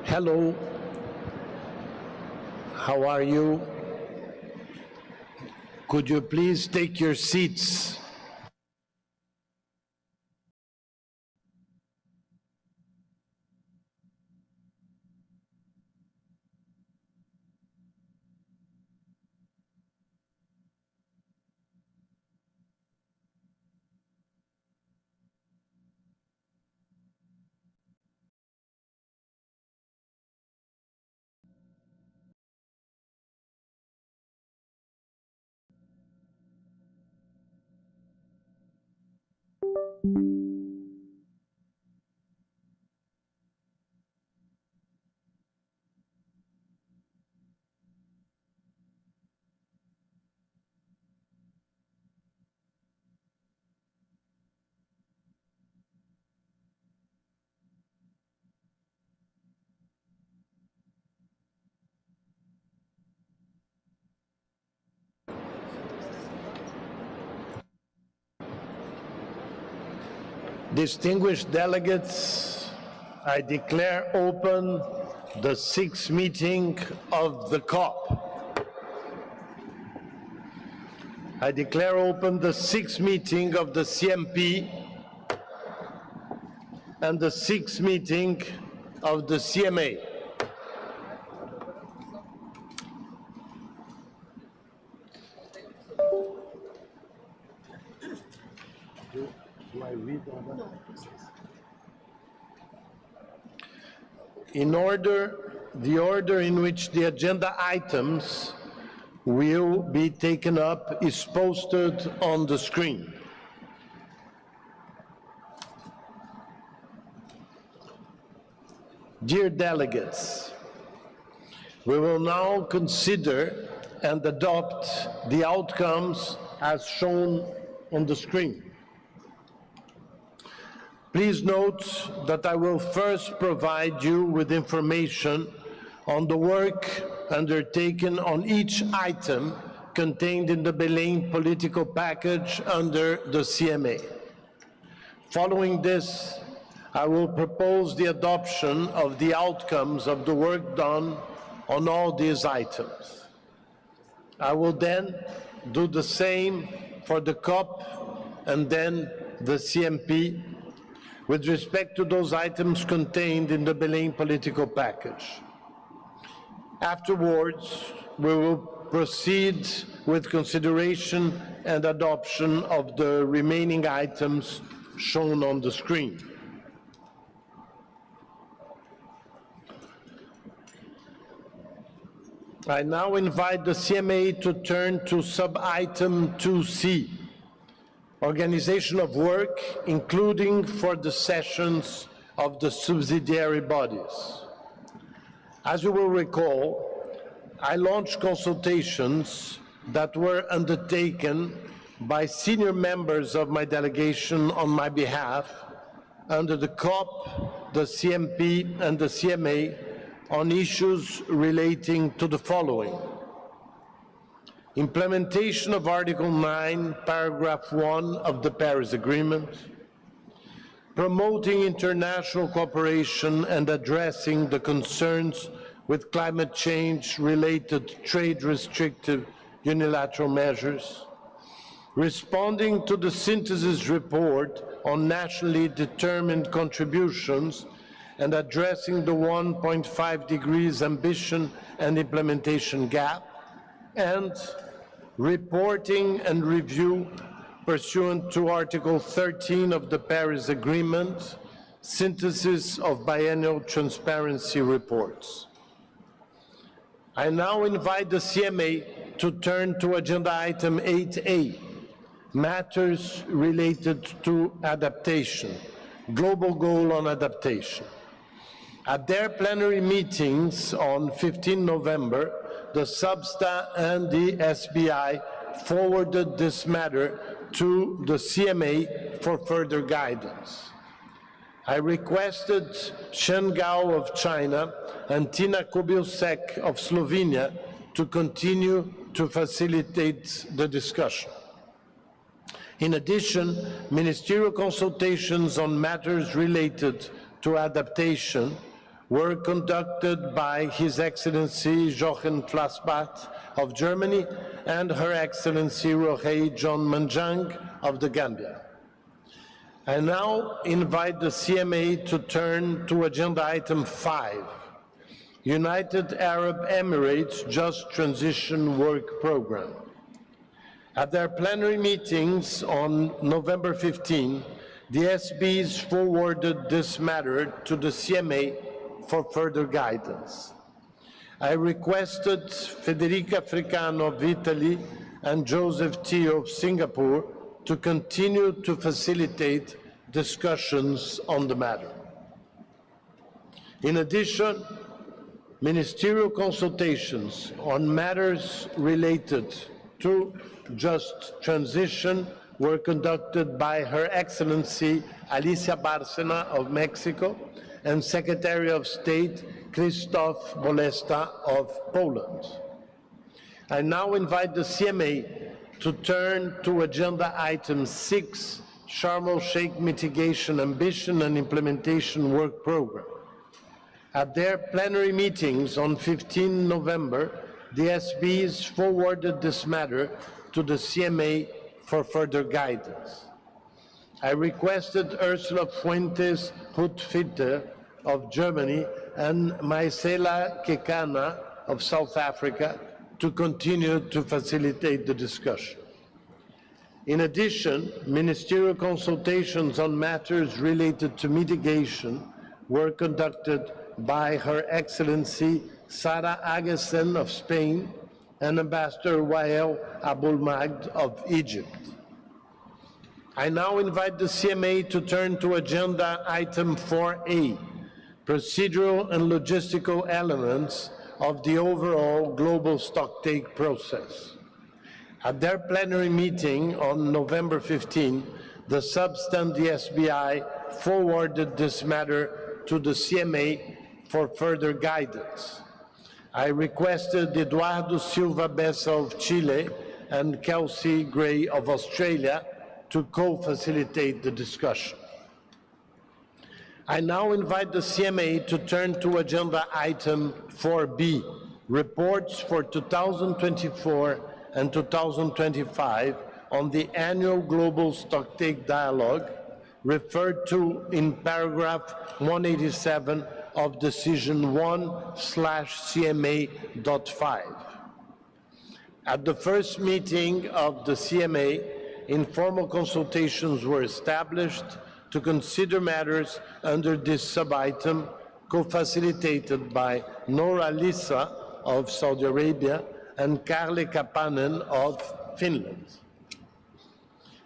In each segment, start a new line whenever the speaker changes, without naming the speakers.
Hello, how are you? Could you please take your seats? Distinguished delegates, I declare open the sixth meeting of the COP. I declare open the sixth meeting of the CMP and the sixth meeting of the CMA. Do I read all that? The order in which the agenda items will be taken up is posted on the screen. Dear delegates, we will now consider and adopt the outcomes as shown on the screen. Please note that I will first provide you with information on the work undertaken on each item contained in the Belém political package under the CMA. Following this, I will propose the adoption of the outcomes of the work done on all these items. I will then do the same for the COP and then the CMP with respect to those items contained in the Belém political package. Afterwards, we will proceed with consideration and adoption of the remaining items shown on the screen. I now invite the CMA to turn to sub-item 2C, organization of work, including for the sessions of the subsidiary bodies. As you will recall, I launched consultations that were undertaken by senior members of my delegation on my behalf under the COP, the CMP, and the CMA on issues relating to the following: implementation of Article 9, Paragraph 1 of the Paris Agreement, promoting international cooperation and addressing the concerns with climate change-related trade restrictive unilateral measures, responding to the synthesis report on nationally determined contributions and addressing the 1.5 degrees ambition and implementation gap, and reporting and review pursuant to Article 13 of the Paris Agreement, synthesis of biennial transparency reports. I now invite the CMA to turn to agenda item 8A, matters related to adaptation, global goal on adaptation. At their plenary meetings on 15 November, the SUBSTA and the SBI forwarded this matter to the CMA for further guidance. I requested Shen Gao of China and Tina Kobielsek of Slovenia to continue to facilitate the discussion. In addition, ministerial consultations on matters related to adaptation were conducted by His Excellency Jochen Flassbart of Germany and Her Excellency Rohei John Manjang of the Gambia. I now invite the CMA to turn to agenda item 5, United Arab Emirates Just Transition Work Programme. At their plenary meetings on November 15, the SBs forwarded this matter to the CMA for further guidance. I requested Federica Fricano of Italy and Joseph Teo of Singapore to continue to facilitate discussions on the matter. In addition, ministerial consultations on matters related to just transition were conducted by Her Excellency Alicia Bárcena of Mexico and Secretary of State Krzysztof Bolesta of Poland. I now invite the CMA to turn to agenda item 6, Sharm el-Sheikh Mitigation Ambition and Implementation Work Programme. At their plenary meetings on 15 November, the SBs forwarded this matter to the CMA for further guidance. I requested Ursula Fuentes Hutfitter of Germany and Maisela Kekana of South Africa to continue to facilitate the discussion. In addition, ministerial consultations on matters related to mitigation were conducted by Her Excellency Sara Agesen of Spain and Ambassador Wael Abulmagd of Egypt. I now invite the CMA to turn to agenda item 4A, procedural and logistical elements of the overall global stocktake process. At their plenary meeting on November 15, the SUBST and the SBI forwarded this matter to the CMA for further guidance. I requested Eduardo Silva Bessa of Chile and Kelsey Gray of Australia to co-facilitate the discussion. I now invite the CMA to turn to agenda item 4B, reports for 2024 and 2025 on the annual Global Stocktake Dialogue, referred to in paragraph 187 of Decision 1/CMA.5. At the first meeting of the CMA, informal consultations were established to consider matters under this sub-item, co-facilitated by Nora Lisa of Saudi Arabia and Karle Kapanen of Finland.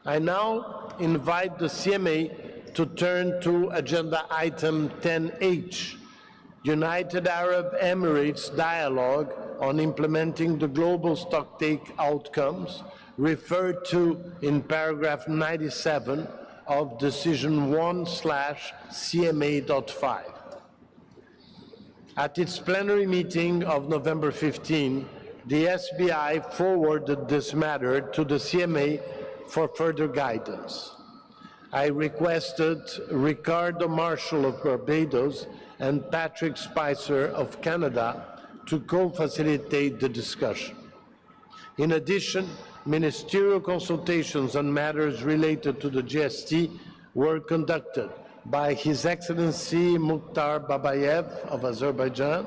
I now invite the CMA to turn to agenda item 10H, United Arab Emirates Dialogue on Implementing the Global Stocktake Outcomes, referred to in paragraph 97 of Decision 1/CMA.5. At its plenary meeting of November 15, the SBI forwarded this matter to the CMA for further guidance. I requested Ricardo Marshall of Barbados and Patrick Spicer of Canada to co-facilitate the discussion. In addition, ministerial consultations on matters related to the GST were conducted by His Excellency Mukhtar Babayev of Azerbaijan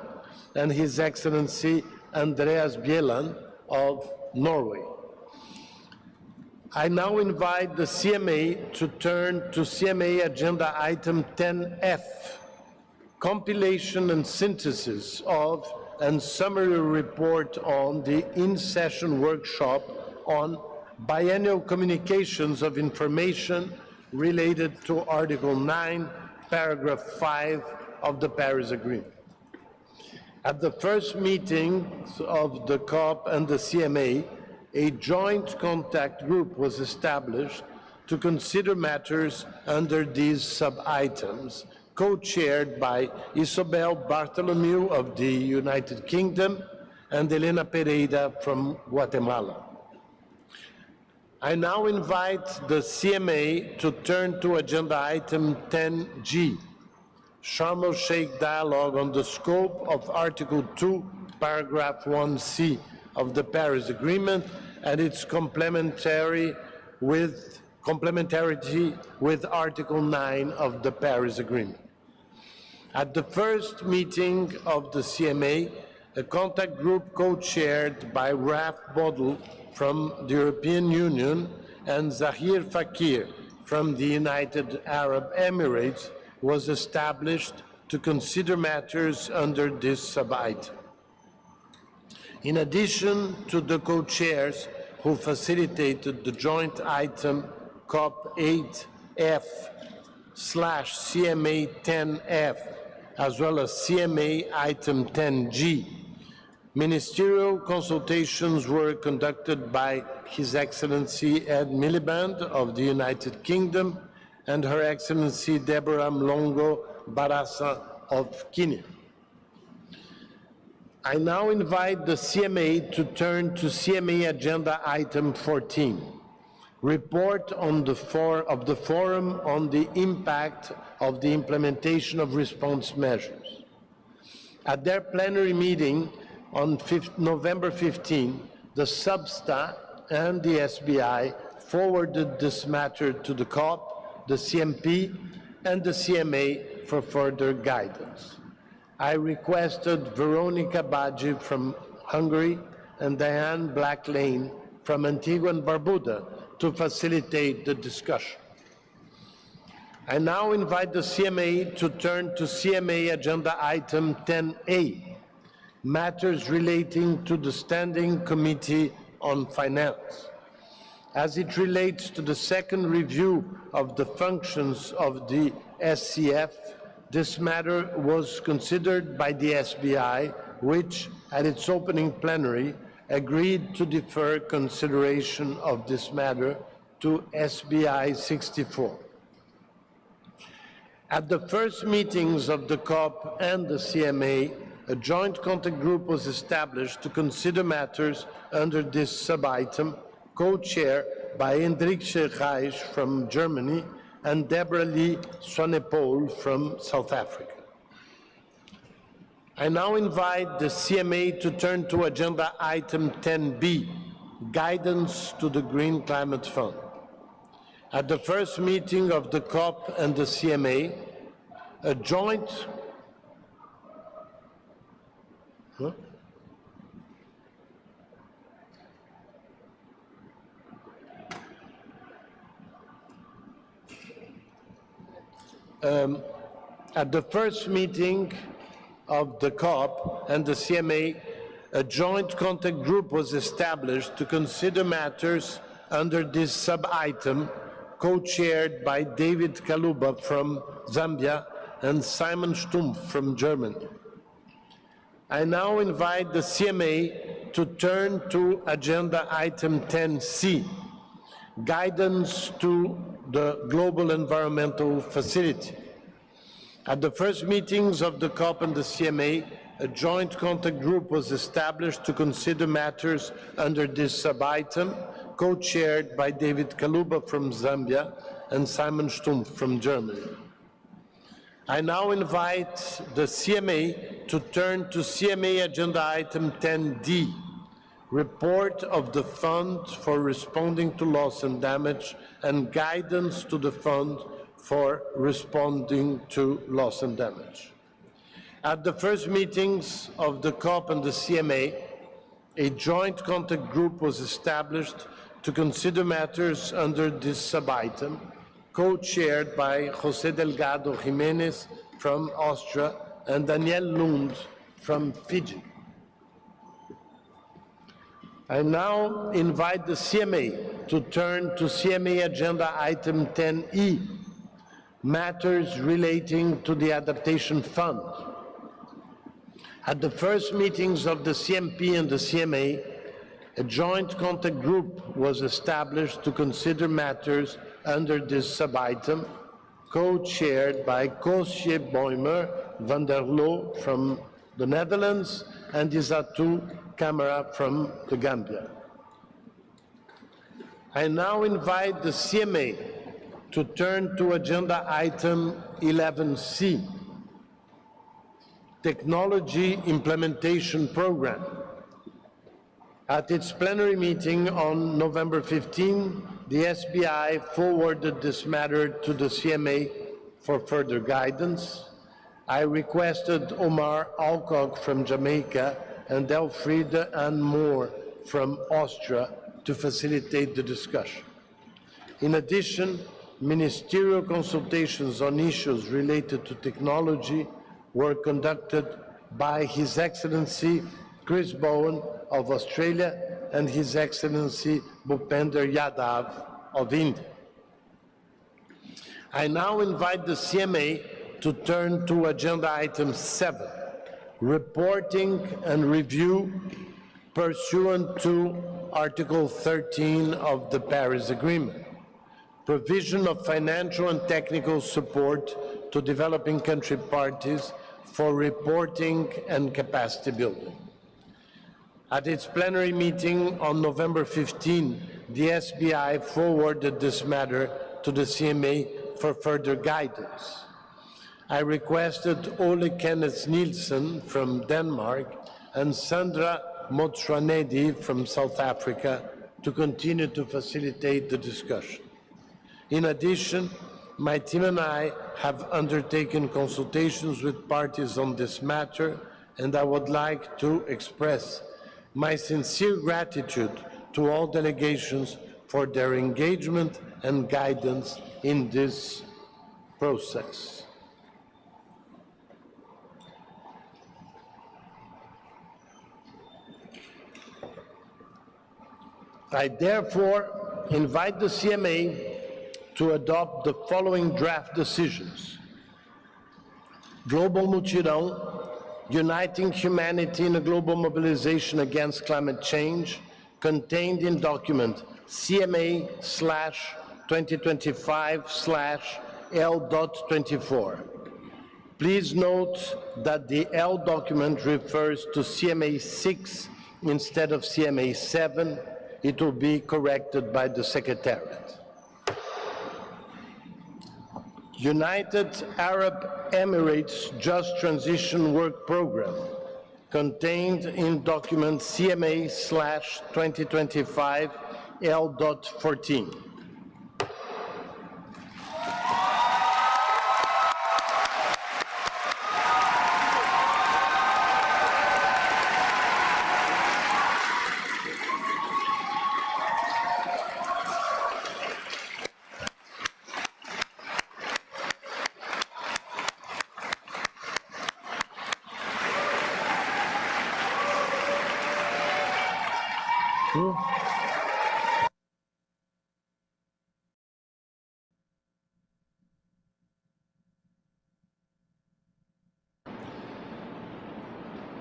and His Excellency Andreas Bielan of Norway. I now invite the CMA to turn to CMA agenda item 10F, compilation and synthesis of and summary report on the in-session workshop on biennial communications of information related to Article 9, Paragraph 5 of the Paris Agreement. At the first meetings of the COP and the CMA, a joint contact group was established to consider matters under these sub-items, co-chaired by Isobel Bartholomew of the United Kingdom and Elena Pereira from Guatemala. I now invite the CMA to turn to agenda item 10G, Sharm el-Sheikh dialogue on the scope of Article 2, paragraph 1C of the Paris Agreement and its complementarity with Article 9 of the Paris Agreement. At the first meeting of the CMA, a contact group co-chaired by Raf Bodl from the European Union and Zahir Fakir from the United Arab Emirates was established to consider matters under this sub-item. In addition to the co-chairs who facilitated the joint item COP8F/CMA10F as well as CMA item 10G, ministerial consultations were conducted by His Excellency Ed Miliband of the United Kingdom and Her Excellency Deborah Mlongo Barasa of Kenya. I now invite the CMA to turn to CMA Agenda Item 14, Report on the Forum on the Impact of the Implementation of Response Measures. At their plenary meeting on November 15, the Substa and the SBI forwarded this matter to the COP, the CMP, and the CMA for further guidance. I requested Veronica Badji from Hungary and Diane Blacklane from Antigua and Barbuda to facilitate the discussion. I now invite the CMA to turn to CMA Agenda Item 10A, matters relating to the Standing Committee on Finance. As it relates to the second review of the functions of the SCF, this matter was considered by the SBI, which, at its opening plenary, agreed to defer consideration of this matter to SBI 64. At the first meetings of the COP and the CMA, a joint contact group was established to consider matters under this sub-item, co-chaired by Hendrikje Reis from Germany and Deborah Lee Swanepoel from South Africa. I now invite the CMA to turn to Agenda Item 10B, Guidance to the Green Climate Fund. At the first meeting of the COP and the CMA, a joint at the first meeting of the COP and the CMA, a joint contact group was established to consider matters under this sub-item, co-chaired by David Kaluba from Zambia and Simon Stumpf from Germany. I now invite the CMA to turn to Agenda Item 10C, Guidance to the Global Environmental Facility. At the first meetings of the COP and the CMA, a joint contact group was established to consider matters under this sub-item, co-chaired by David Kaluba from Zambia and Simon Stumpf from Germany. I now invite the CMA to turn to CMA Agenda Item 10D, Report of the Fund for Responding to Loss and Damage and Guidance to the Fund for Responding to Loss and Damage. At the first meetings of the COP and the CMA, a joint contact group was established to consider matters under this sub-item, co-chaired by José Delgado Jiménez from Austria and Daniel Lund from Fiji. I now invite the CMA to turn to CMA Agenda Item 10E, matters relating to the Adaptation Fund. At the first meetings of the CMP and the CMA, a joint contact group was established to consider matters under this sub-item, co-chaired by Koosje Boymer van der Loo from the Netherlands and Isatu Camara from the Gambia. I now invite the CMA to turn to agenda item 11C, Technology Implementation Program. At its plenary meeting on November 15, the SBI forwarded this matter to the CMA for further guidance. I requested Omar Alcock from Jamaica and Elfriede Ann Moore from Austria to facilitate the discussion. In addition, ministerial consultations on issues related to technology were conducted by His Excellency Chris Bowen of Australia and His Excellency Bhupender Yadav of India. I now invite the CMA to turn to agenda item 7, reporting and review pursuant to Article 13 of the Paris Agreement, provision of financial and technical support to developing country parties for reporting and capacity building. At its plenary meeting on November 15, the SBI forwarded this matter to the CMA for further guidance. I requested Ole Kenneth Nielsen from Denmark and Sandra Motswanedi from South Africa to continue to facilitate the discussion. In addition, my team and I have undertaken consultations with parties on this matter, and I would like to express my sincere gratitude to all delegations for their engagement and guidance in this process. I therefore invite the CMA to adopt the following draft decisions. Global Mutirão, Uniting Humanity in a Global Mobilization Against Climate Change, contained in document CMA/2025/L.24. Please note that the L document refers to CMA 6 instead of CMA 7. It will be corrected by the Secretariat. United Arab Emirates Just Transition Work Program, contained in document CMA/2025/L.14.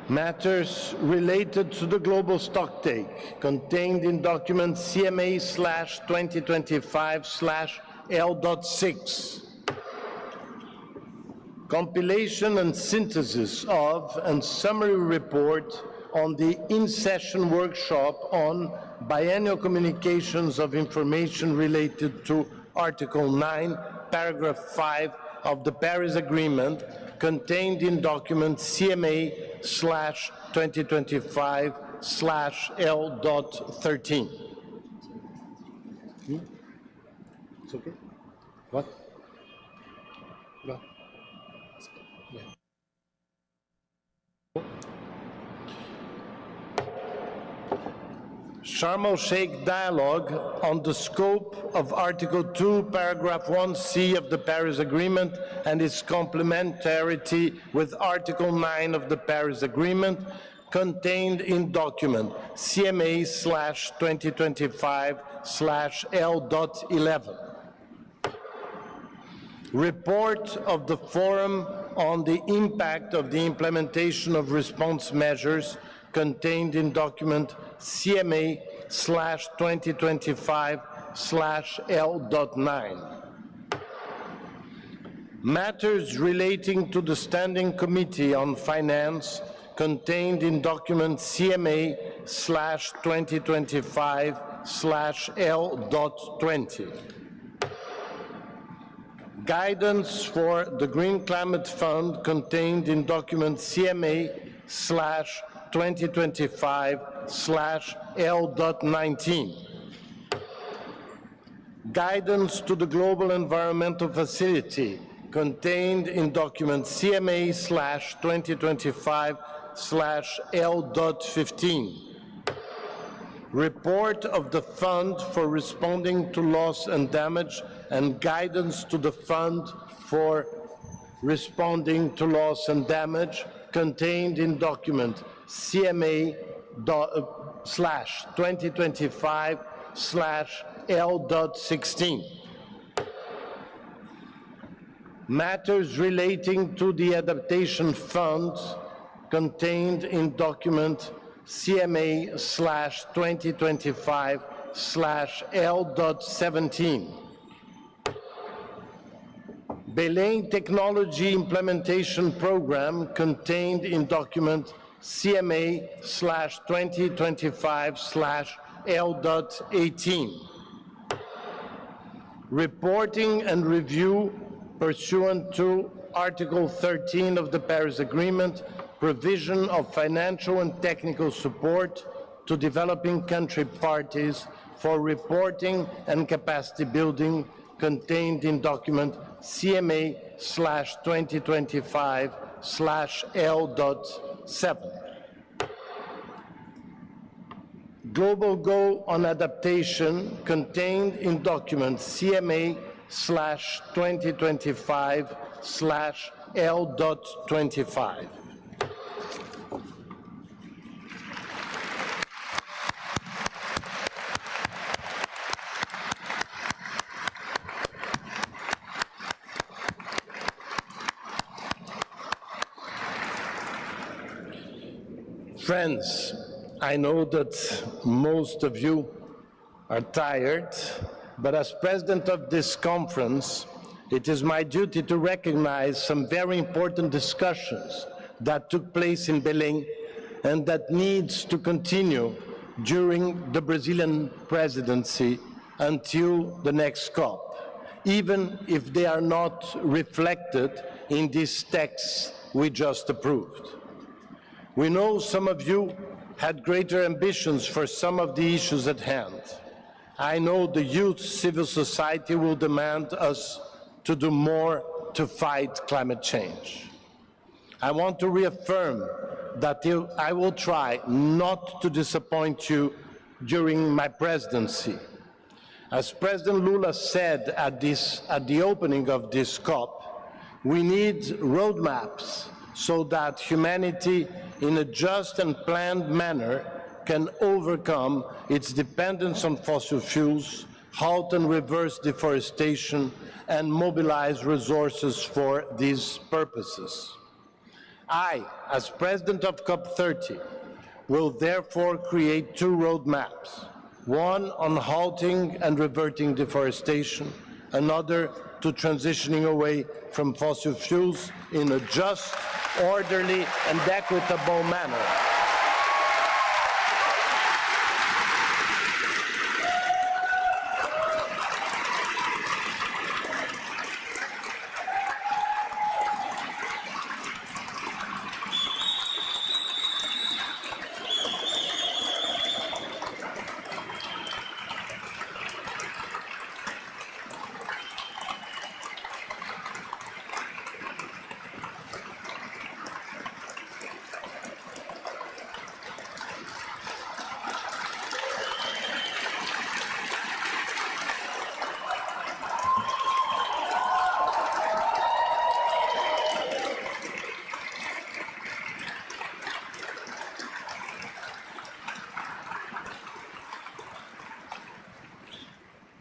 Matters related to the global stocktake, contained in document CMA/2025/L.6. Compilation and synthesis of and summary report on the in-session workshop on biennial communications of information related to Article 9, Paragraph 5 of the Paris Agreement, contained in document CMA/2025/L.13. It's okay? What? No. Yeah. Sharm el-Sheikh dialogue on the scope of Article 2, Paragraph 1C of the Paris Agreement and its complementarity with Article 9 of the Paris Agreement, contained in document CMA/2025/L.11. Report of the Forum on the Impact of the Implementation of Response Measures, contained in document CMA/2025/L.12. 5/L.9. Matters relating to the Standing Committee on Finance contained in document CMA/2025/L.20. Guidance for the Green Climate Fund contained in document CMA/2025/L.19. Guidance to the Global Environmental Facility contained in document CMA/2025/L.15. Report of the Fund for Responding to Loss and Damage and guidance to the Fund for Responding to Loss and Damage contained in document CMA/2025/L.16. Matters relating to the Adaptation Fund contained in document CMA/2025/L.17. Belém Technology Implementation Program contained in document CMA/2025/L.18. Reporting and review pursuant to Article 13 of the Paris Agreement, provision of financial and technical support to developing country parties for reporting and capacity building contained in document CMA/2025/L.7. Global Goal on Adaptation contained in document CMA/2025/L.25. Friends, I know that most of you are tired, but as president of this conference, it is my duty to recognize some very important discussions that took place in Belém and that needs to continue during the Brazilian presidency until the next COP, even if they are not reflected in these texts we just approved. We know some of you had greater ambitions for some of the issues at hand. I know the youth civil society will demand us to do more to fight climate change. I want to reaffirm that I will try not to disappoint you during my presidency. As President Lula said at the opening of this COP, we need roadmaps so that humanity, in a just and planned manner, can overcome its dependence on fossil fuels, halt and reverse deforestation, and mobilize resources for these purposes. I, as President of COP30, will therefore create two roadmaps, one on halting and reverting deforestation, another to transitioning away from fossil fuels in a just, orderly, and equitable manner.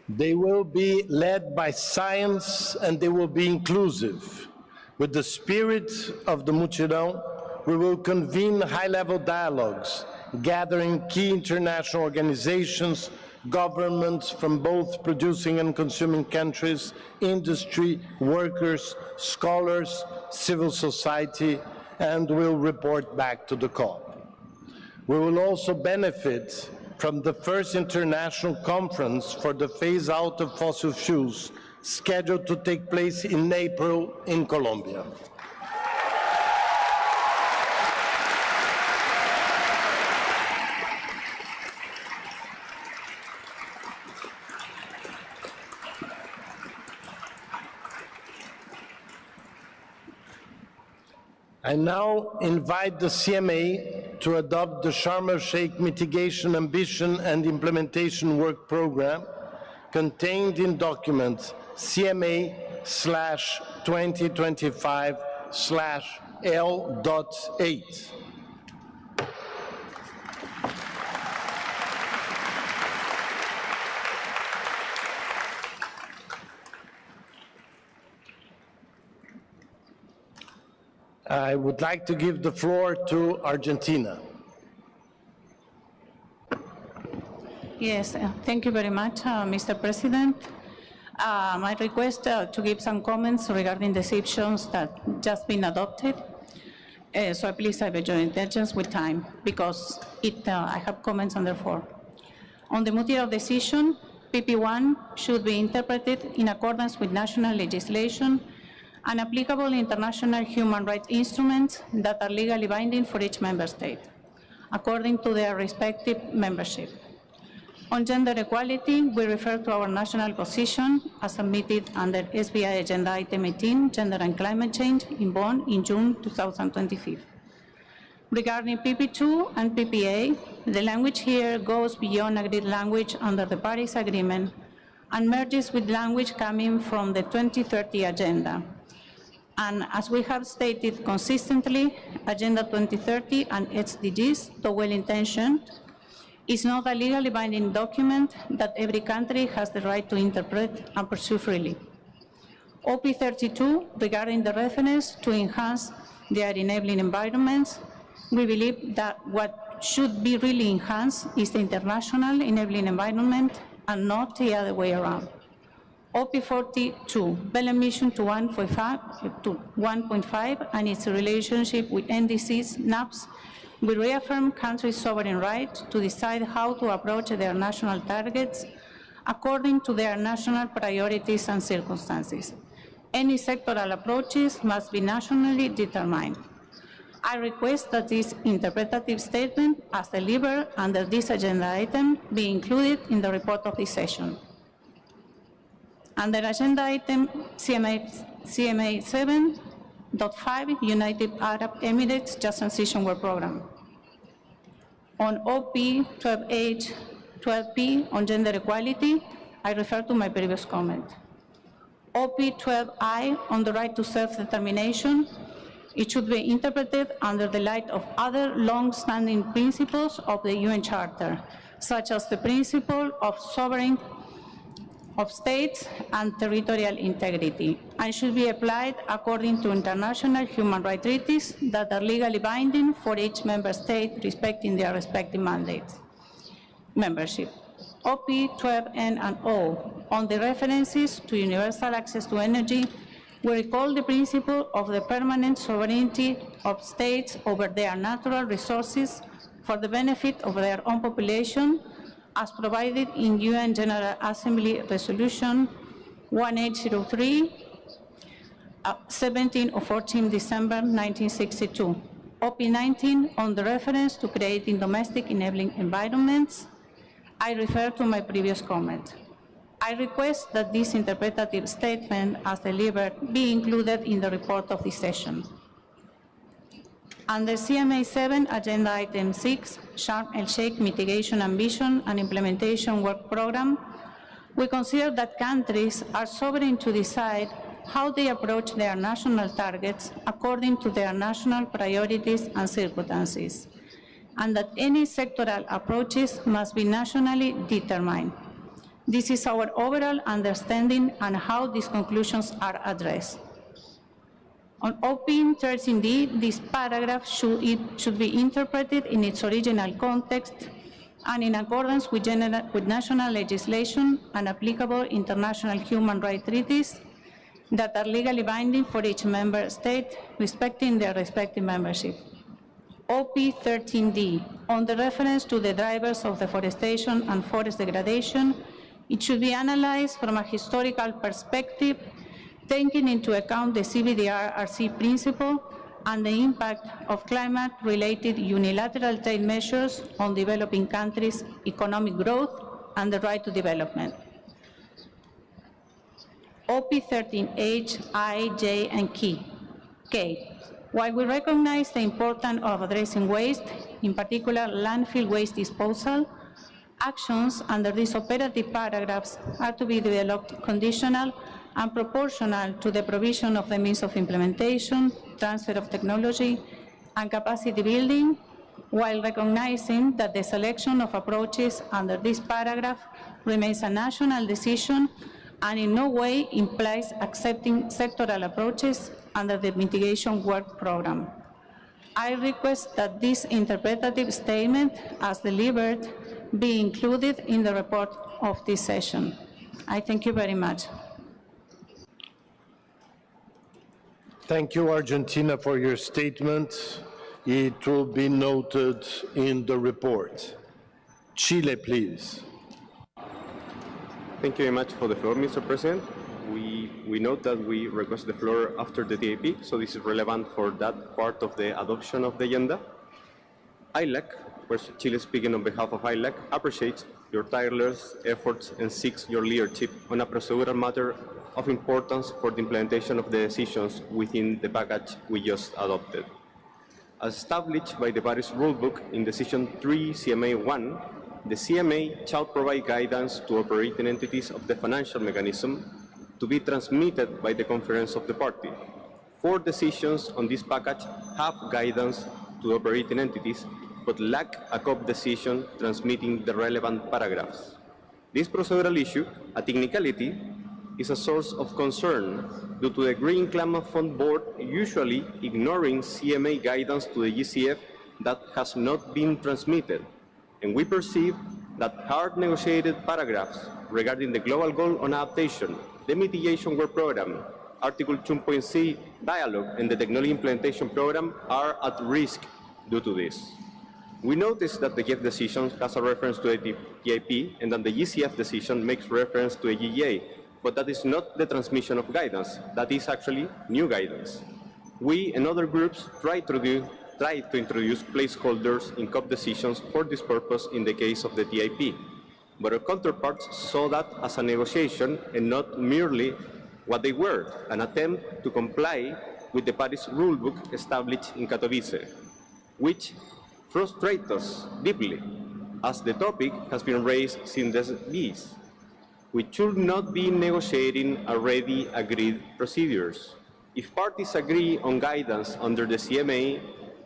They will be led by science and they will be inclusive. With the spirit of the Mutirão, we will convene high-level dialogues, gathering key international organizations, governments from both producing and consuming countries, industry, workers, scholars, civil society, and will report back to the COP. We will also benefit from the first international conference for the phase-out of fossil fuels, scheduled to take place in April in Colombia. I now invite the CMA to adopt the Sharm el-Sheikh Mitigation Ambition and Implementation Work Program contained in document CMA/2025/L.8. I would like to give the floor to Argentina.
Yes, thank you very much, Mr. President. I request to give some comments regarding decisions that just been adopted. So please have your intentions with time, because I have comments on the floor. On the material decision, PP1 should be interpreted in accordance with national legislation and applicable international human rights instruments that are legally binding for each member state, according to their respective membership. On gender equality, we refer to our national position as submitted under SBI Agenda Item 18, Gender and Climate Change, in Bonn in June 2025. Regarding PP2 and PPA, the language here goes beyond agreed language under the Paris Agreement and merges with language coming from the 2030 Agenda. And as we have stated consistently, Agenda 2030 and SDGs, though well-intentioned, is not a legally binding document that every country has the right to interpret and pursue freely. OP32, regarding the reference to enhance their enabling environments, we believe that what should be really enhanced is the international enabling environment and not the other way around. OP42, Belém Mission to 1.5 and its relationship with NDCs, NAPs, we reaffirm countries' sovereign right to decide how to approach their national targets according to their national priorities and circumstances. Any sectoral approaches must be nationally determined. I request that this interpretative statement, as delivered under this agenda item, be included in the report of this session. Under agenda item CMA 7.5, United Arab Emirates Just Transition Work Program. On OP 12H, 12P on gender equality, I refer to my previous comment. OP 12I on the right to self-determination, it should be interpreted under the light of other long-standing principles of the UN Charter, such as the principle of sovereignty of states and territorial integrity, and should be applied according to international human rights treaties that are legally binding for each member state respecting their respective mandates. Membership. OP 12N and O on the references to universal access to energy, we recall the principle of the permanent sovereignty of states over their natural resources for the benefit of their own population, as provided in UN General Assembly Resolution 1803, 17 of 14 December 1962. OP 19 on the reference to creating domestic enabling environments, I refer to my previous comment. I request that this interpretative statement, as delivered, be included in the report of this session. Under CMA 7, Agenda Item 6, Sharm el-Sheikh Mitigation Ambition and Implementation Work Program, we consider that countries are sovereign to decide how they approach their national targets according to their national priorities and circumstances, and that any sectoral approaches must be nationally determined. This is our overall understanding and how these conclusions are addressed. On OP 13D, this paragraph should be interpreted in its original context and in accordance with national legislation and applicable international human rights treaties that are legally binding for each member state respecting their respective membership. OP13D, on the reference to the drivers of deforestation and forest degradation, it should be analyzed from a historical perspective, taking into account the CBDR-RC principle and the impact of climate-related unilateral trade measures on developing countries' economic growth and the right to development. OP13H, I, J, and K. While we recognize the importance of addressing waste, in particular landfill waste disposal, actions under these operative paragraphs are to be developed conditional and proportional to the provision of the means of implementation, transfer of technology, and capacity building, while recognizing that the selection of approaches under this paragraph remains a national decision and in no way implies accepting sectoral approaches under the mitigation work program. I request that this interpretative statement, as delivered, be included in the report of this session. I thank you very much.
Thank you, Argentina, for your statement. It will be noted in the report. Chile, please.
Thank you very much for the floor, Mr. President. We note that we request the floor after the TAP, so this is relevant for that part of the adoption of the agenda. ILAC, where Chile speaking on behalf of ILAC, appreciates your tireless efforts and seeks your leadership on a procedural matter of importance for the implementation of the decisions within the package we just adopted. As established by the Paris Rulebook in Decision 3 CMA 1, the CMA shall provide guidance to operating entities of the financial mechanism to be transmitted by the Conference of the Party. 4 decisions on this package have guidance to operating entities, but lack a COP decision transmitting the relevant paragraphs. This procedural issue, a technicality, is a source of concern due to the Green Climate Fund Board usually ignoring CMA guidance to the GCF that has not been transmitted. And we perceive that hard negotiated paragraphs regarding the global goal on adaptation, the mitigation work program, Article 2.c dialogue, and the technology implementation program are at risk due to this. We notice that the GEF decision has a reference to a TIP and that the GCF decision makes reference to a GEA, but that is not the transmission of guidance. That is actually new guidance. We and other groups try to introduce placeholders in COP decisions for this purpose in the case of the TIP, but our counterparts saw that as a negotiation and not merely what they were, an attempt to comply with the Paris Rulebook established in Katowice, which frustrates us deeply, as the topic has been raised since the 70s. We should not be negotiating already agreed procedures. If parties agree on guidance under the CMA,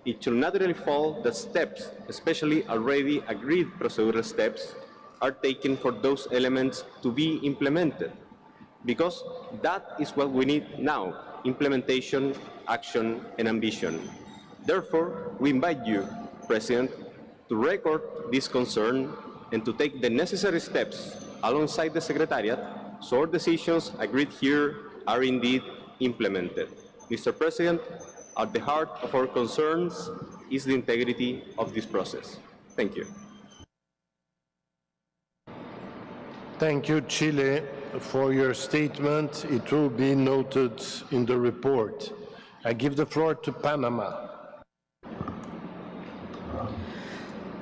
it should naturally follow that steps, especially already agreed procedural steps, are taken for those elements to be implemented. Because that is what we need now, implementation, action, and ambition. Therefore, we invite you, President, to record this concern and to take the necessary steps alongside the Secretariat so our decisions agreed here are indeed implemented. Mr. President, at the heart of our concerns is the integrity of this process. Thank you.
Thank you, Chile, for your statement. It will be noted in the report. I give the floor to Panama.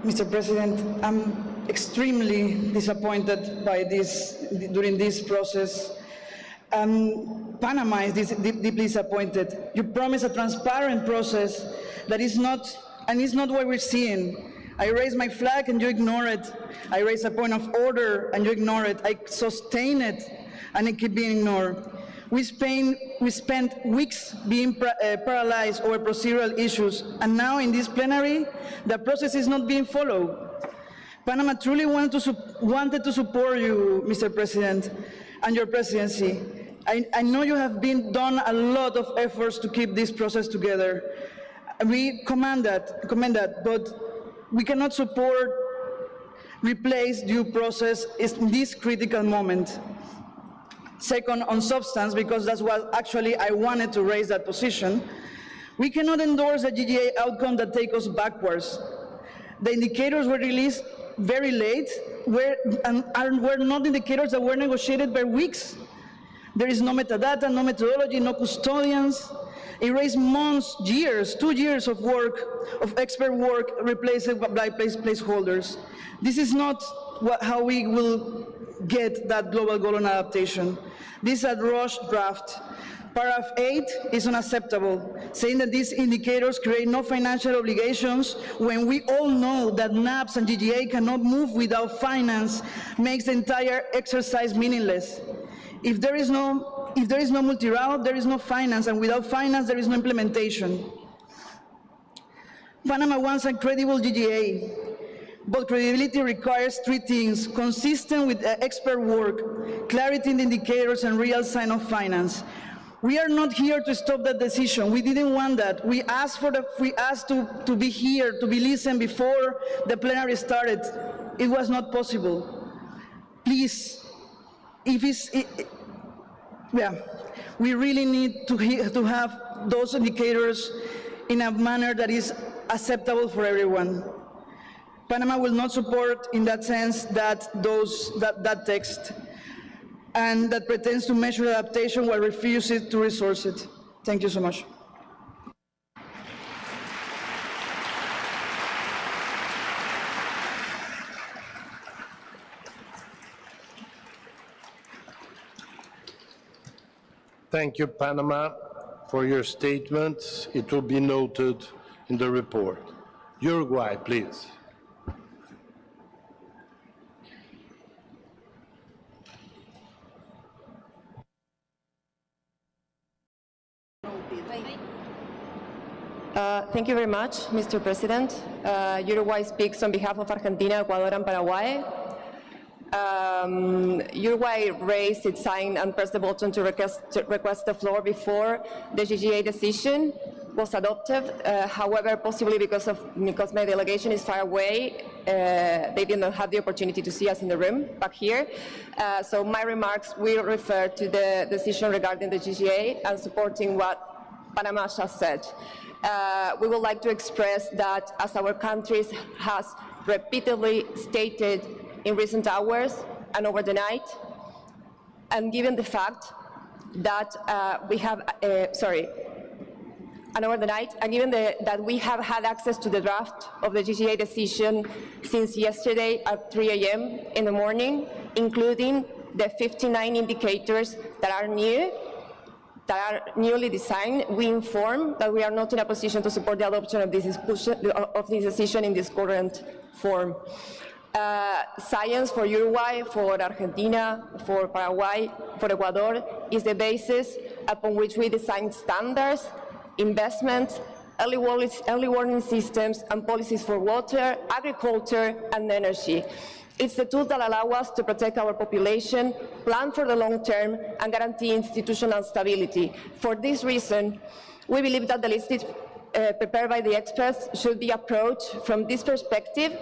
Mr. President, I'm extremely disappointed by this, during this process. Panama is deeply disappointed. You promised a transparent process that is not, and is not what we're seeing. I raise my flag and you ignore it. I raise a point of order and you ignore it. I sustain it and it keeps being ignored. We spent weeks being paralyzed over procedural issues, and now in this plenary, the process is not being followed. Panama truly wanted to support you, Mr. President, and your presidency. I know you have done a lot of efforts to keep this process together. We commend that, but we cannot support replace due process in this critical moment. Second, on substance, because that's what actually I wanted to raise that position, we cannot endorse a GGA outcome that takes us backwards. The indicators were released very late, were not indicators that were negotiated by weeks. There is no metadata, no methodology, no custodians. It raised months, years, 2 years of work, of expert work, replaced by placeholders. This is not how we will get that global goal on adaptation. This is a rushed draft. Paragraph 8 is unacceptable, saying that these indicators create no financial obligations when we all know that NAPS and GGA cannot move without finance, makes the entire exercise meaningless. If there is no multi-route, there is no finance, and without finance, there is no implementation. Panama wants a credible GGA, but credibility requires 3 things: consistent with expert work, clarity in the indicators, and real sign of finance. We are not here to stop that decision. We didn't want that. We asked to be here, to be listened before the plenary started. It was not possible. Please, we really need to have those indicators in a manner that is acceptable for everyone. Panama will not support, in that sense, that text, and that pretends to measure adaptation while refusing to resource it. Thank you so much.
Thank you, Panama, for your statement. It will be noted in the report. Uruguay, please.
Thank you very much, Mr. President. Uruguay speaks on behalf of Argentina, Ecuador, and Paraguay. Uruguay raised its sign and pressed the button to request the floor before the GGA decision was adopted. However, possibly because my delegation is far away, they did not have the opportunity to see us in the room back here. So my remarks will refer to the decision regarding the GGA and supporting what Panama just said. We would like to express that, as our country has repeatedly stated in recent hours and over the night, and given the fact that that we have had access to the draft of the GGA decision since yesterday at 3 a.m. in the morning, including the 59 indicators that are newly designed, we inform that we are not in a position to support the adoption of this decision in this current form. Science for Uruguay, for Argentina, for Paraguay, for Ecuador is the basis upon which we design standards, investments, early warning systems, and policies for water, agriculture, and energy. It's the tool that allows us to protect our population, plan for the long term, and guarantee institutional stability. For this reason, we believe that the list prepared by the experts should be approached from this perspective,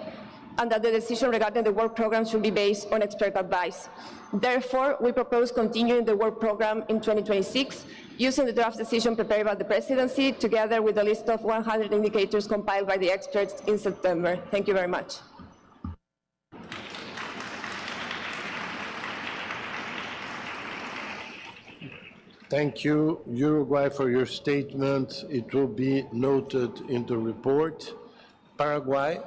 and that the decision regarding the work program should be based on expert advice. Therefore, we propose continuing the work program in 2026, using the draft decision prepared by the presidency, together with a list of 100 indicators compiled by the experts in September. Thank you very much.
Thank you, Uruguay, for your statement. It will be noted in the report. Paraguay.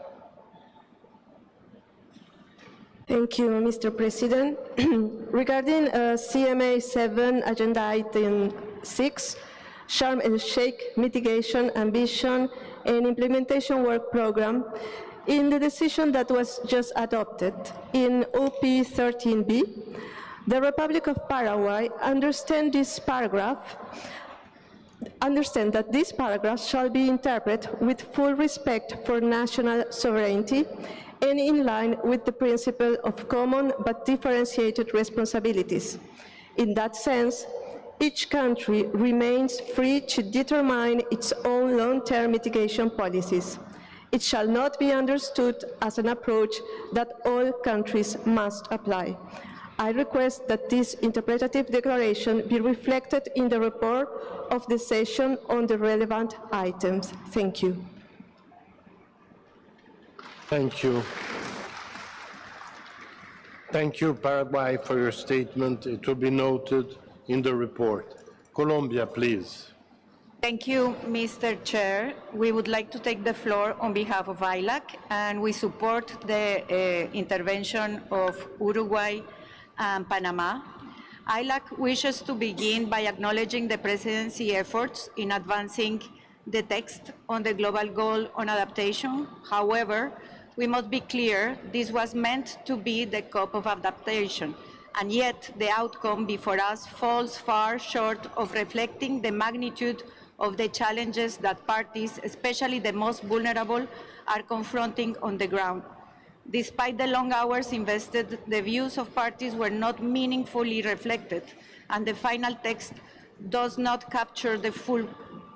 Thank you, Mr. President. Regarding CMA 7, Agenda Item 6, Sharm el-Sheikh Mitigation, Ambition, and Implementation Work Program, in the decision that was just adopted in OP 13B, the Republic of Paraguay understand that this paragraph shall be interpreted with full respect for national sovereignty and in line with the principle of common but differentiated responsibilities. In that sense, each country remains free to determine its own long-term mitigation policies. It shall not be understood as an approach that all countries must apply. I request that this interpretative declaration be reflected in the report of the session on the relevant items. Thank you.
Thank you. Thank you, Paraguay, for your statement. It will be noted in the report. Colombia, please.
Thank you, Mr. Chair. We would like to take the floor on behalf of ILAC, and we support the intervention of Uruguay and Panama. ILAC wishes to begin by acknowledging the presidency efforts in advancing the text on the global goal on adaptation. However, we must be clear, this was meant to be the COP of adaptation, and yet the outcome before us falls far short of reflecting the magnitude of the challenges that parties, especially the most vulnerable, are confronting on the ground. Despite the long hours invested, the views of parties were not meaningfully reflected, and the final text does not capture the full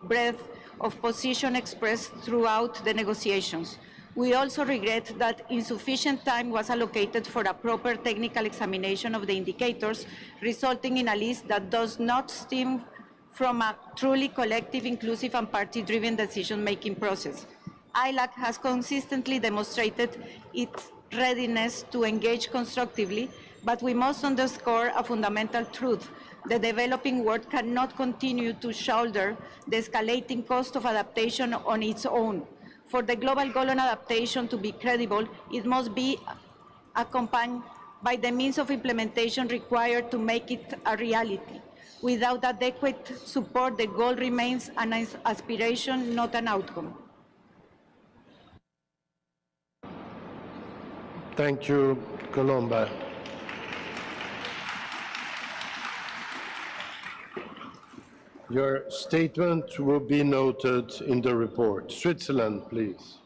breadth of position expressed throughout the negotiations. We also regret that insufficient time was allocated for a proper technical examination of the indicators, resulting in a list that does not stem from a truly collective, inclusive, and party-driven decision-making process. ILAC has consistently demonstrated its readiness to engage constructively, but we must underscore a fundamental truth. The developing world cannot continue to shoulder the escalating cost of adaptation on its own. For the global goal on adaptation to be credible, it must be accompanied by the means of implementation required to make it a reality. Without adequate support, the goal remains an aspiration, not an outcome.
Thank you, Colomba. Your statement will be noted in the report. Switzerland, please.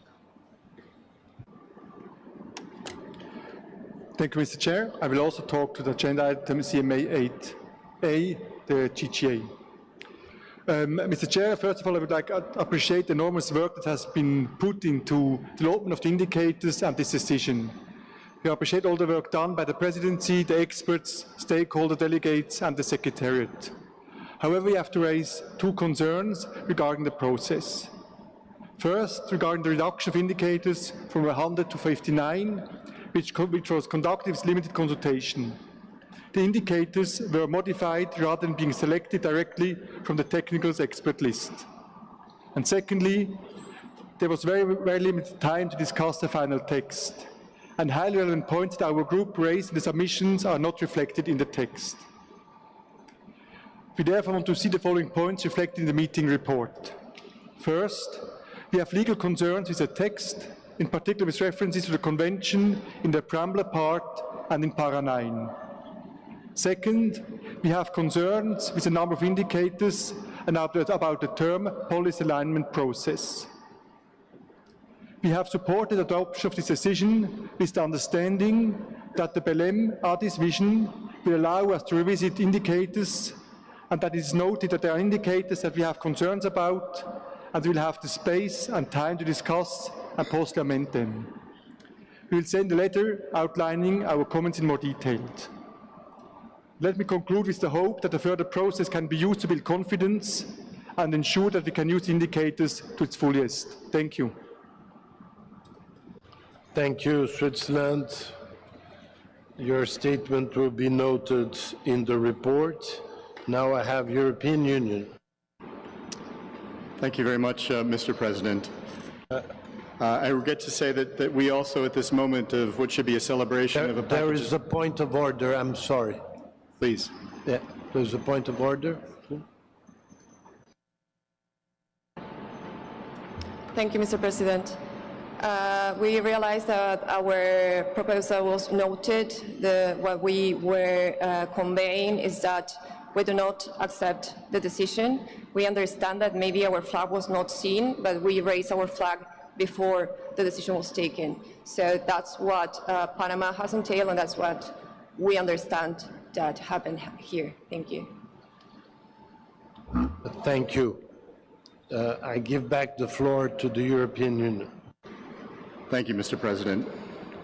Thank you, Mr. Chair. I will also talk to the agenda item CMA 8A, the GGA. Mr. Chair, first of all, I would like to appreciate the enormous work that has been put into the development of the indicators and this decision. We appreciate all the work done by the presidency, the experts, stakeholder delegates, and the secretariat. However, we have to raise two concerns regarding the process. First, regarding the reduction of indicators from 100 to 59, which was conducted with limited consultation. The indicators were modified rather than being selected directly from the technicals expert list. And secondly, there was very limited time to discuss the final text, and highly relevant points that our group raised in the submissions are not reflected in the text. We therefore want to see the following points reflected in the meeting report. First, we have legal concerns with the text, in particular with references to the Convention in the preamble part and in para 9. Second, we have concerns with a number of indicators and about the term policy alignment process. We have supported adoption of this decision with the understanding that the Belém Addis vision will allow us to revisit indicators, and that it is noted that there are indicators that we have concerns about, and we will have the space and time to discuss and possibly amend them. We will send a letter outlining our comments in more detail. Let me conclude with the hope that the further process can be used to build confidence and ensure that we can use indicators to its fullest. Thank you.
Thank you, Switzerland. Your statement will be noted in the report. Now I have European Union.
Thank you very much, Mr. President. I regret to say that we also, at this moment of what should be a celebration of a package...
There is a point of order, I'm sorry.
Please.
Yeah, there's a point of order.
Thank you, Mr. President. We realized that our proposal was noted. What we were conveying is that we do not accept the decision. We understand that maybe our flag was not seen, but we raised our flag before the decision was taken. So that's what Panama has entailed, and that's what we understand that happened here. Thank you.
Thank you. I give back the floor to the European Union.
Thank you, Mr. President.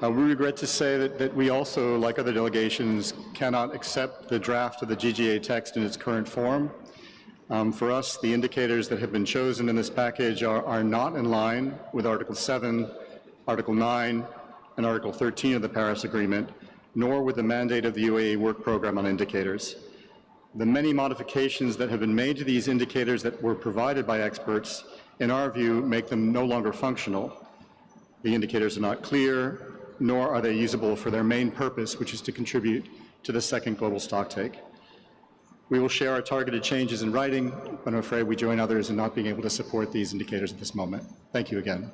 We regret to say that we also, like other delegations, cannot accept the draft of the GGA text in its current form. For us, the indicators that have been chosen in this package are not in line with Article 7, Article 9, and Article 13 of the Paris Agreement, nor with the mandate of the UAE Work Programme on Indicators. The many modifications that have been made to these indicators that were provided by experts, in our view, make them no longer functional. The indicators are not clear, nor are they usable for their main purpose, which is to contribute to the second global stocktake. We will share our targeted changes in writing, but I'm afraid we join others in not being able to support these indicators at this moment. Thank you again.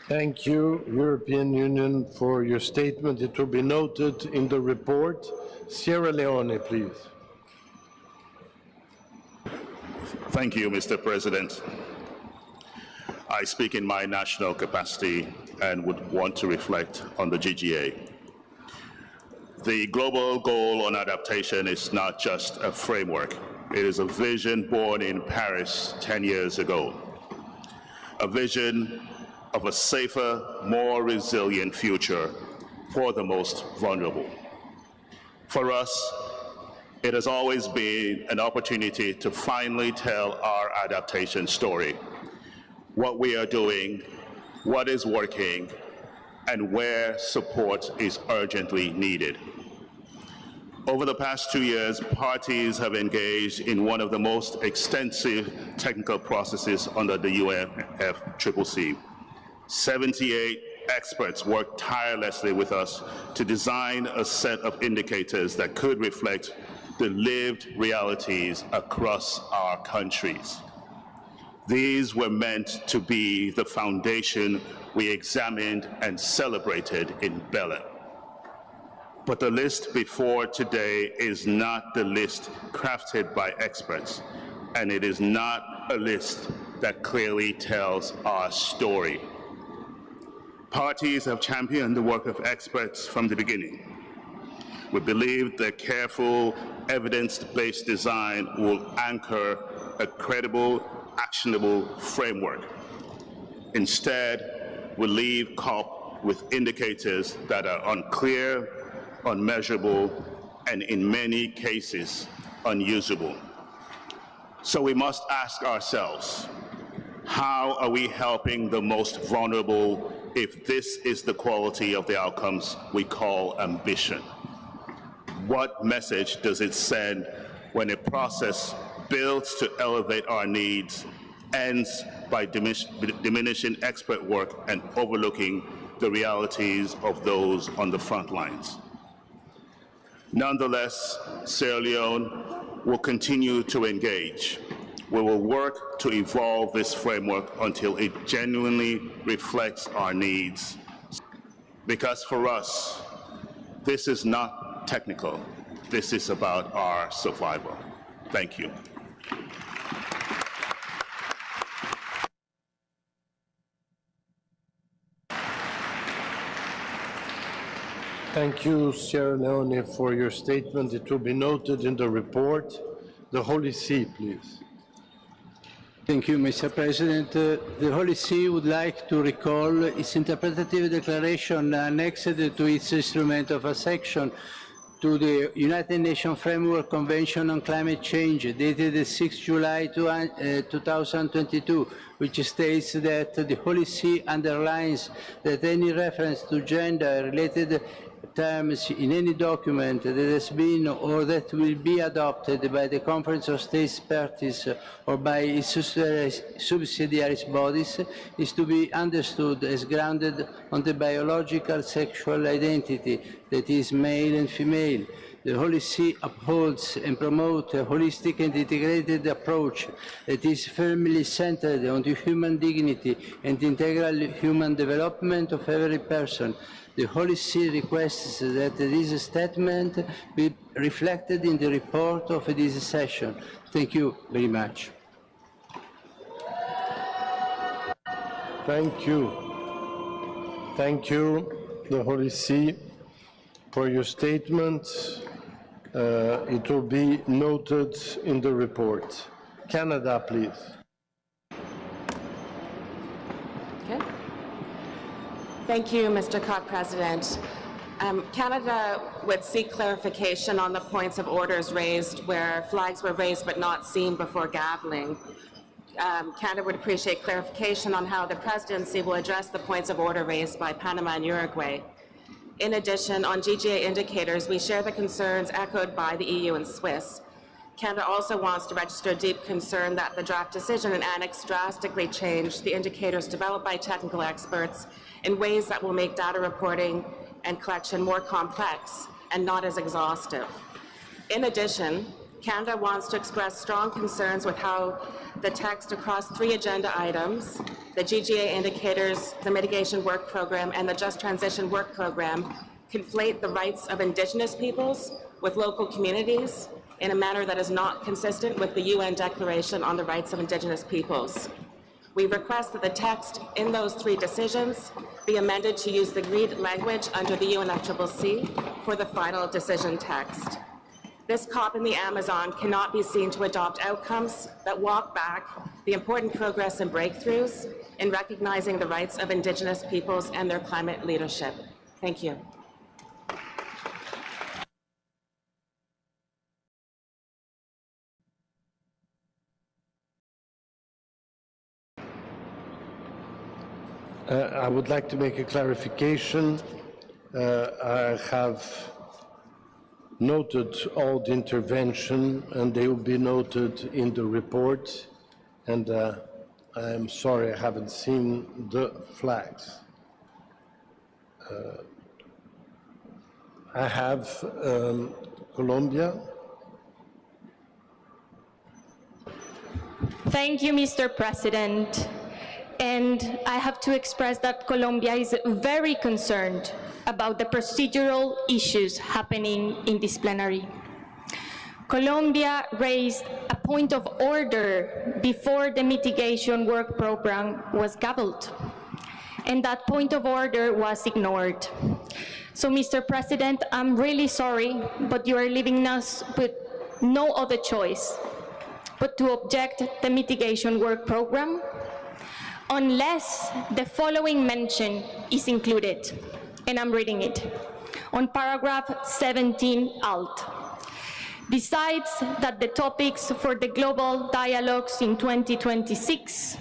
Thank you, European Union, for your statement. It will be noted in the report. Sierra Leone, please.
Thank you, Mr. President. I speak in my national capacity and would want to reflect on the GGA. The global goal on adaptation is not just a framework. It is a vision born in Paris 10 years ago. A vision of a safer, more resilient future for the most vulnerable. For us, it has always been an opportunity to finally tell our adaptation story, what we are doing, what is working, and where support is urgently needed. Over the past 2 years, parties have engaged in one of the most extensive technical processes under the UNFCCC. 78 experts worked tirelessly with us to design a set of indicators that could reflect the lived realities across our countries. These were meant to be the foundation we examined and celebrated in Belém. But the list before today is not the list crafted by experts, and it is not a list that clearly tells our story. Parties have championed the work of experts from the beginning. We believe that careful, evidence-based design will anchor a credible, actionable framework. Instead, we leave COP with indicators that are unclear, unmeasurable, and in many cases, unusable. So we must ask ourselves, how are we helping the most vulnerable if this is the quality of the outcomes we call ambition? What message does it send when a process built to elevate our needs ends by diminishing expert work and overlooking the realities of those on the front lines? Nonetheless, Sierra Leone will continue to engage. We will work to evolve this framework until it genuinely reflects our needs. Because for us, this is not technical. This is about our survival. Thank you.
Thank you, Sierra Leone, for your statement. It will be noted in the report. The Holy See, please.
Thank you, Mr. President. The Holy See would like to recall its interpretative declaration annexed to its instrument of accession to the United Nations Framework Convention on Climate Change, dated 6 July 2022, which states that the Holy See underlines that any reference to gender-related terms in any document that has been or that will be adopted by the Conference of States Parties or by its subsidiary bodies is to be understood as grounded on the biological sexual identity, that is, male and female. The Holy See upholds and promotes a holistic and integrated approach that is firmly centered on the human dignity and integral human development of every person. The Holy See requests that this statement be reflected in the report of this session. Thank you very much.
Thank you. Thank you, the Holy See, for your statement. it will be noted in the report. Canada, please.
Okay. Thank you, Mr. President. Canada would seek clarification on the points of orders raised where flags were raised but not seen before gaveling. Canada would appreciate clarification on how the presidency will address the points of order raised by Panama and Uruguay. In addition, on GGA indicators, we share the concerns echoed by the EU and Swiss. Canada also wants to register deep concern that the draft decision and annex drastically change the indicators developed by technical experts in ways that will make data reporting and collection more complex and not as exhaustive. In addition, Canada wants to express strong concerns with how the text across 3 agenda items, the GGA indicators, the mitigation work program, and the Just Transition work program, conflate the rights of Indigenous peoples with local communities in a manner that is not consistent with the UN Declaration on the Rights of Indigenous Peoples. We request that the text in those 3 decisions be amended to use the agreed language under the UNFCCC for the final decision text. This COP in the Amazon cannot be seen to adopt outcomes that walk back the important progress and breakthroughs in recognizing the rights of Indigenous peoples and their climate leadership. Thank you.
I would like to make a clarification. I have noted all the intervention and they will be noted in the report, and I am sorry I haven't seen the flags. I have Colombia.
Thank you, Mr. President. And I have to express that Colombia is very concerned about the procedural issues happening in this plenary. Colombia raised a point of order before the mitigation work program was gavelled, and that point of order was ignored. So, Mr. President, I'm really sorry, but you are leaving us with no other choice but to object the mitigation work program unless the following mention is included, and I'm reading it, on paragraph 17 alt. Besides that the topics for the global dialogues in 2026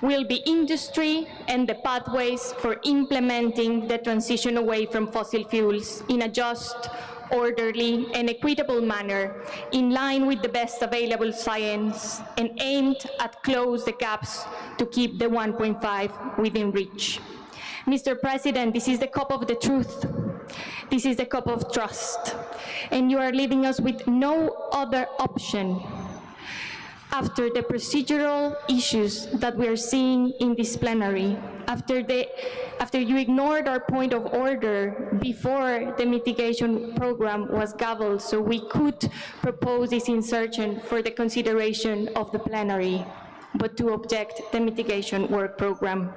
will be industry and the pathways for implementing the transition away from fossil fuels in a just, orderly, and equitable manner in line with the best available science and aimed at close the gaps to keep the 1.5 within reach. Mr. President, this is the cup of the truth. This is the cup of trust. And you are leaving us with no other option after the procedural issues that we are seeing in this plenary, after you ignored our point of order before the mitigation program was gavelled so we could propose this insertion for the consideration of the plenary, but to object the mitigation work program.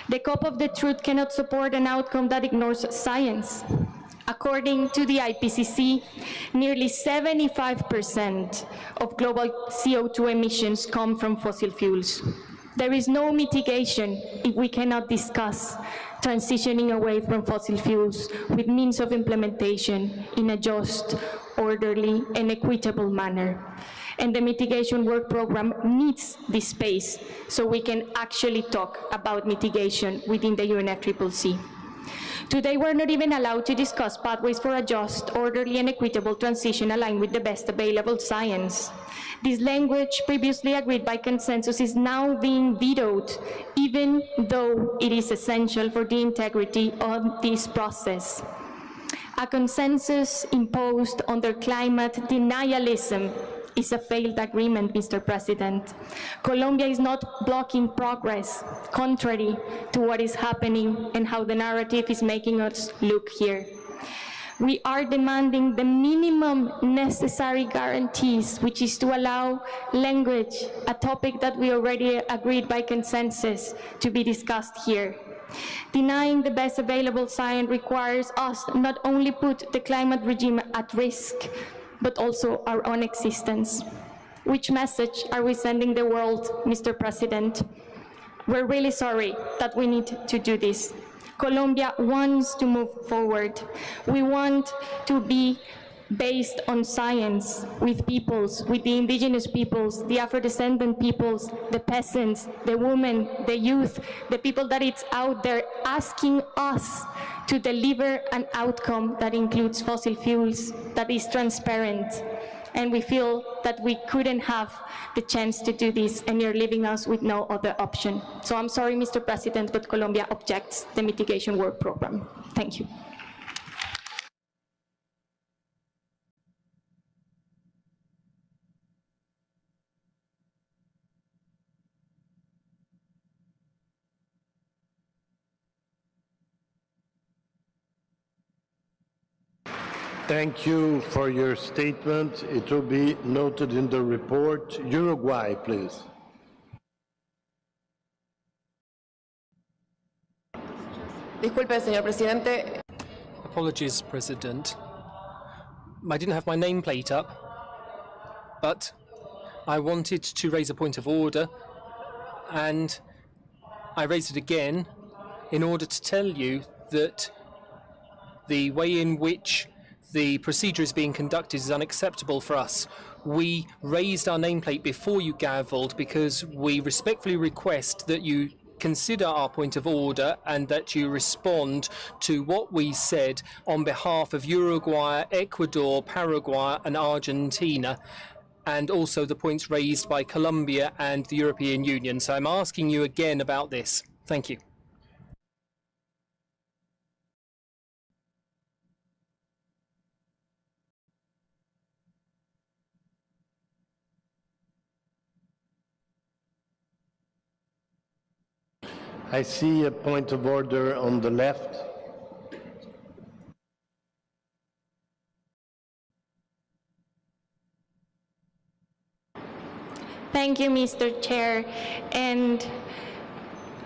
The cup of the truth cannot support an outcome that ignores science. According to the IPCC, nearly 75% of global CO2 emissions come from fossil fuels. There is no mitigation if we cannot discuss transitioning away from fossil fuels with means of implementation in a just, orderly, and equitable manner. And the mitigation work program needs this space so we can actually talk about mitigation within the UNFCCC. Today, we're not even allowed to discuss pathways for a just, orderly, and equitable transition aligned with the best available science. This language, previously agreed by consensus, is now being vetoed, even though it is essential for the integrity of this process. A consensus imposed under climate denialism is a failed agreement, Mr. President. Colombia is not blocking progress, contrary to what is happening and how the narrative is making us look here. We are demanding the minimum necessary guarantees, which is to allow language, a topic that we already agreed by consensus, to be discussed here. Denying the best available science requires us not only put the climate regime at risk, but also our own existence. Which message are we sending the world, Mr. President? We're really sorry that we need to do this. Colombia wants to move forward. We want to be based on science, with peoples, with the indigenous peoples, the Afro-descendant peoples, the peasants, the women, the youth, the people that it's out there asking us to deliver an outcome that includes fossil fuels, that is transparent. And we feel that we couldn't have the chance to do this, and you're leaving us with no other option. So I'm sorry, Mr. President, but Colombia objects the mitigation work program. Thank you.
Thank you for your statement. It will be noted in the report. Uruguay, please.
Disculpe, señor presidente.
Apologies, President. I didn't have my nameplate up, but I wanted to raise a point of order, and I raised it again in order to tell you that the way in which the procedure is being conducted is unacceptable for us. We raised our nameplate before you gavelled because we respectfully request that you consider our point of order and that you respond to what we said on behalf of Uruguay, Ecuador, Paraguay and Argentina, and also the points raised by Colombia and the European Union. So I'm asking you again about this. Thank you.
I see a point of order on the left.
Thank you, Mr. Chair. And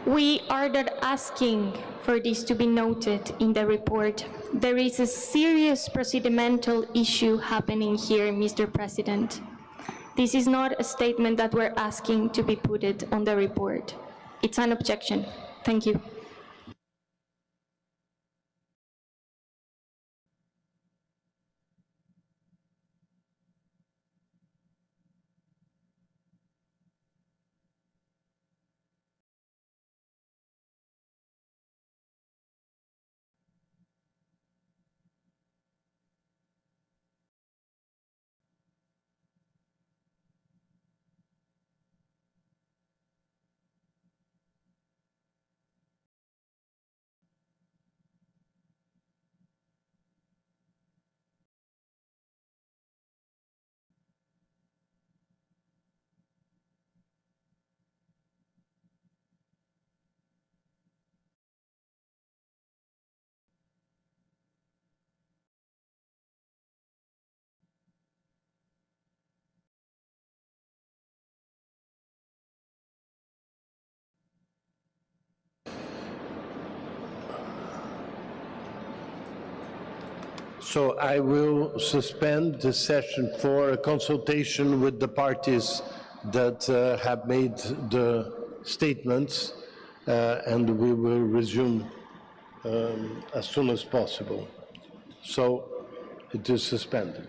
we are not asking for this to be noted in the report. There is a serious procedimental issue happening here, Mr. President. This is not a statement that we're asking to be put on the report. It's an objection. Thank you.
So I will suspend the session for a consultation with the parties that have made the statements, and we will resume as soon as possible. So it is suspended.